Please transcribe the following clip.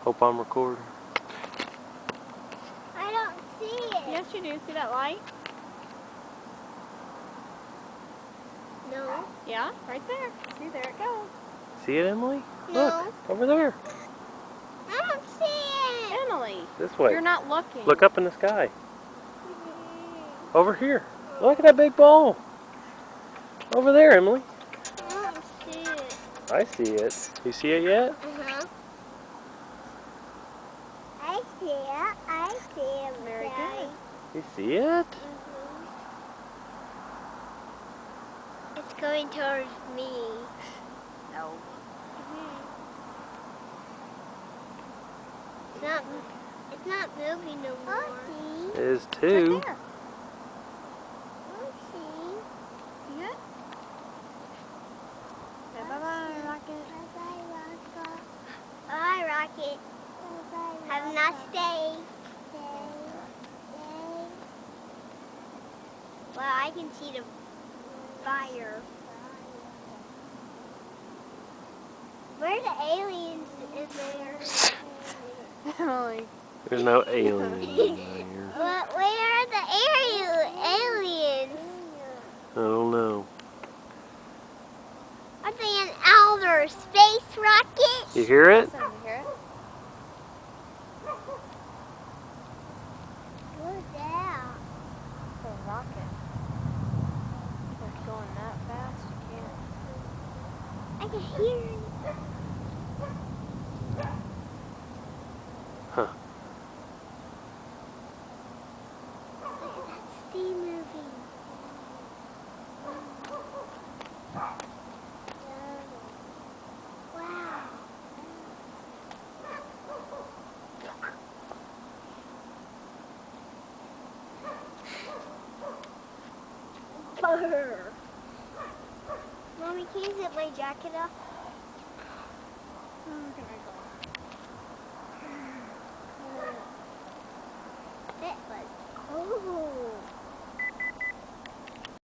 Hope I'm recording. I don't see it. Yes, you do. See that light? No. Yeah, right there. See, there it goes. See it, Emily? No. Look, over there. I don't see it. Emily, This way. you're not looking. Look up in the sky. Over here. Look at that big ball. Over there, Emily. I don't see it. I see it. You see it yet? Uh-huh. I see it. I see it. Very good. You see it? It's going towards me. No. It's not moving no more. It is too. Right there. See it? Okay, bye-bye, Rocket. Bye, Rocket. Have a nice day. Well, I can see the fire. Where are the aliens in there? Emily. There's no alien in there. Where are the aliens? I don't know. Are they in outer space rocket? You hear it? Listen, you hear it? What's that? It's a rocket. If it's going that fast, you can't. I can hear it. Huh. That's the movie. Wow. Mommy, can you zip my jacket up?